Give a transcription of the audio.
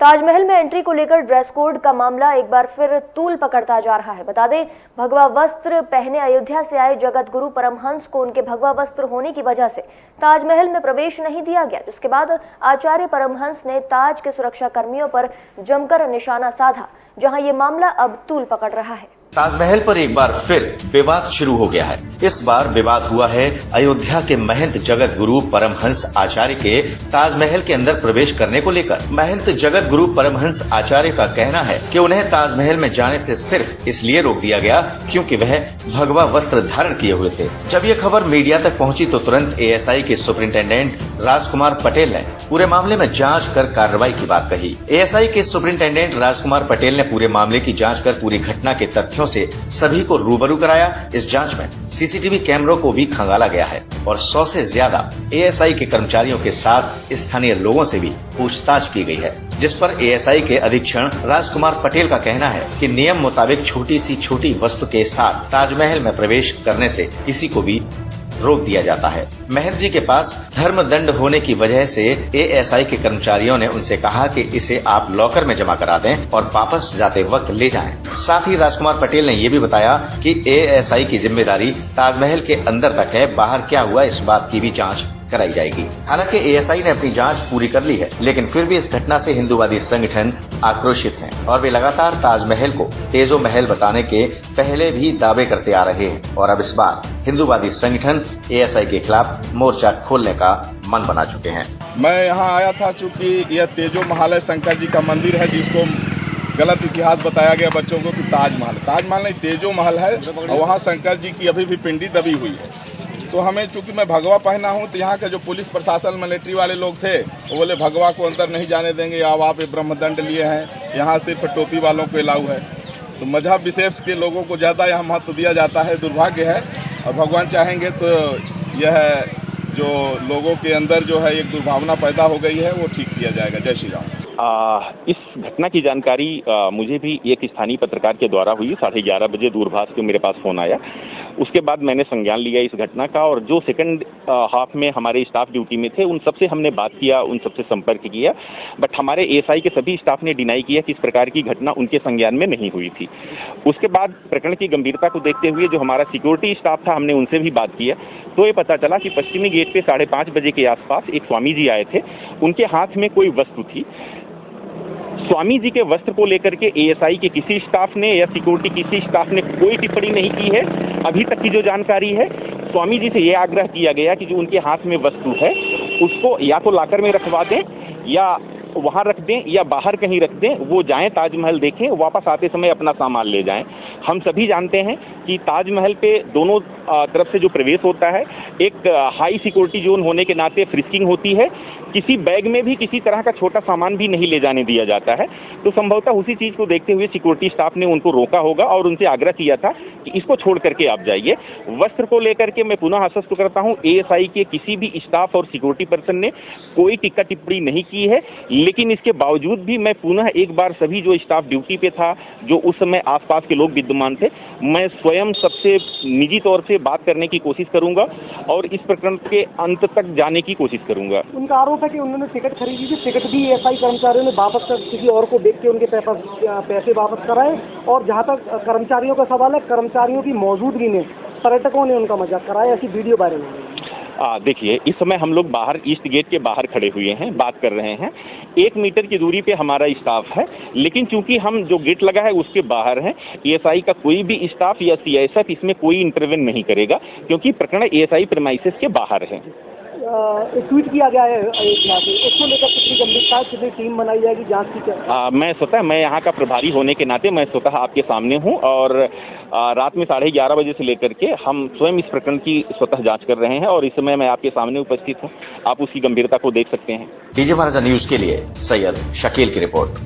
ताजमहल में एंट्री को लेकर ड्रेस कोड का मामला एक बार फिर तूल पकड़ता जा रहा है। बता दें, भगवा वस्त्र पहने अयोध्या से आए जगत गुरु परमहंस को उनके भगवा वस्त्र होने की वजह से ताजमहल में प्रवेश नहीं दिया गया, जिसके बाद आचार्य परमहंस ने ताज के सुरक्षा कर्मियों पर जमकर निशाना साधा, जहां ये मामला अब तूल पकड़ रहा है। ताजमहल पर एक बार फिर विवाद शुरू हो गया है। इस बार विवाद हुआ है अयोध्या के महंत जगत गुरु परमहंस आचार्य के ताजमहल के अंदर प्रवेश करने को लेकर। महंत जगत गुरु परमहंस आचार्य का कहना है कि उन्हें ताजमहल में जाने से सिर्फ इसलिए रोक दिया गया क्योंकि वह भगवा वस्त्र धारण किए हुए थे। जब ये खबर मीडिया तक पहुंची तो तुरंत एएसआई के सुपरिंटेंडेंट राजकुमार पटेल ने पूरे मामले में जांच कर कार्रवाई की बात कही। एएसआई के सुपरिंटेंडेंट राजकुमार पटेल ने पूरे मामले की जांच कर पूरी घटना के तथ्यों से सभी को रूबरू कराया। इस जांच में सीसीटीवी कैमरों को भी खंगाला गया है और 100 से ज्यादा एएसआई के कर्मचारियों के साथ स्थानीय लोगों से भी पूछताछ की गई है, जिस पर एएसआई के अधीक्षण राजकुमार पटेल का कहना है कि नियम मुताबिक छोटी वस्तु के साथ ताजमहल में प्रवेश करने से किसी को भी रोक दिया जाता है। महंत जी के पास धर्म दंड होने की वजह से एएसआई के कर्मचारियों ने उनसे कहा कि इसे आप लॉकर में जमा करा दें और वापस जाते वक्त ले जाएं। साथ ही राजकुमार पटेल ने ये भी बताया कि एएसआई की जिम्मेदारी ताजमहल के अंदर तक है, बाहर क्या हुआ इस बात की भी जांच कराई जाएगी। हालांकि एएसआई ने अपनी जांच पूरी कर ली है, लेकिन फिर भी इस घटना से हिंदूवादी संगठन आक्रोशित हैं और वे लगातार ताजमहल को तेजो महल बताने के पहले भी दावे करते आ रहे हैं और अब इस बार हिंदूवादी संगठन एएसआई के खिलाफ मोर्चा खोलने का मन बना चुके हैं। मैं यहाँ आया था चूँकि यह तेजो महल है, शंकर जी का मंदिर है, जिसको गलत इतिहास बताया गया बच्चों को कि ताजमहल नहीं तेजो महल है और वहाँ शंकर जी की अभी भी पिंडी दबी हुई है। तो हमें चूंकि मैं भगवा पहना हूँ तो यहाँ के जो पुलिस प्रशासन मिलिट्री वाले लोग थे वो बोले भगवा को अंदर नहीं जाने देंगे, अब आप ब्रह्मदंड लिए हैं, यहाँ सिर्फ टोपी वालों को अलाउ है। तो मजहब विशेष के लोगों को ज़्यादा यहाँ महत्व दिया जाता है, दुर्भाग्य है। और भगवान चाहेंगे तो यह जो लोगों के अंदर जो है एक दुर्भावना पैदा हो गई है वो ठीक किया जाएगा। जय श्री राम। इस घटना की जानकारी मुझे भी एक स्थानीय पत्रकार के द्वारा हुई। 11:30 बजे दूरभाष के मेरे पास फ़ोन आया। उसके बाद मैंने संज्ञान लिया इस घटना का और जो सेकंड हाफ में हमारे स्टाफ ड्यूटी में थे उन सबसे हमने बात किया, उन सबसे संपर्क किया, बट हमारे एएसआई के सभी स्टाफ ने डिनाई किया कि इस प्रकार की घटना उनके संज्ञान में नहीं हुई थी। उसके बाद प्रकरण की गंभीरता को देखते हुए जो हमारा सिक्योरिटी स्टाफ था हमने उनसे भी बात किया तो ये पता चला कि पश्चिमी गेट पे 5:30 बजे के आसपास एक स्वामी जी आए थे। उनके हाथ में कोई वस्तु थी। स्वामी जी के वस्त्र को लेकर के एएसआई के किसी स्टाफ ने या सिक्योरिटी किसी स्टाफ ने कोई टिप्पणी नहीं की है। अभी तक की जो जानकारी है, स्वामी जी से यह आग्रह किया गया कि जो उनके हाथ में वस्तु है उसको या तो लॉकर में रखवा दें या वहाँ रख दें या बाहर कहीं रख दें, वो जाएं ताजमहल देखें, वापस आते समय अपना सामान ले जाएं। हम सभी जानते हैं कि ताजमहल पे दोनों तरफ से जो प्रवेश होता है एक हाई सिक्योरिटी जोन होने के नाते फ्रिस्किंग होती है। किसी बैग में भी किसी तरह का छोटा सामान भी नहीं ले जाने दिया जाता है। तो संभवतः उसी चीज़ को देखते हुए सिक्योरिटी स्टाफ ने उनको रोका होगा और उनसे आग्रह किया था कि इसको छोड़ करके आप जाइए। वस्त्र को लेकर के मैं पुनः आश्वस्त करता हूँ, एएसआई के किसी भी स्टाफ और सिक्योरिटी पर्सन ने कोई टिक्का टिप्पणी नहीं की है, लेकिन इसके बावजूद भी मैं पुनः एक बार सभी जो स्टाफ ड्यूटी पे था, जो उस समय आसपास के लोग विद्यमान थे, मैं स्वयं सबसे निजी तौर से बात करने की कोशिश करूंगा और इस प्रकरण के अंत तक जाने की कोशिश करूंगा। उनका आरोप है कि उन्होंने टिकट खरीदी थी, टिकट भी एएसआई कर्मचारियों ने वापस कर किसी और को बेच के उनके पैसे वापस कराए और जहां तक कर्मचारियों का सवाल है, कर्मचारियों की मौजूदगी में पर्यटकों ने उनका मजाक कराया, ऐसी वीडियो वायरल हो रही है। देखिए, इस समय हम लोग बाहर ईस्ट गेट के बाहर खड़े हुए हैं, बात कर रहे हैं। 1 मीटर की दूरी पे हमारा स्टाफ है, लेकिन चूंकि हम जो गेट लगा है उसके बाहर हैं, एएसआई का कोई भी स्टाफ या सीआईएसएफ इसमें कोई इंटरवेन नहीं करेगा क्योंकि प्रकरण एएसआई प्रेमाइसेस के बाहर है। ट्वीट किया गया है अयोध्या से, इसको लेकर कितनी गंभीरता, कितनी टीम बनाई जाएगी जांच की? मैं यहाँ का प्रभारी होने के नाते मैं स्वतः आपके सामने हूँ और रात में 11:30 बजे से लेकर के हम स्वयं इस प्रकरण की स्वतः जांच कर रहे हैं और इस समय मैं आपके सामने उपस्थित हूँ। आप उसकी गंभीरता को देख सकते हैं। डीजे महाराजा न्यूज के लिए सैयद शकील की रिपोर्ट।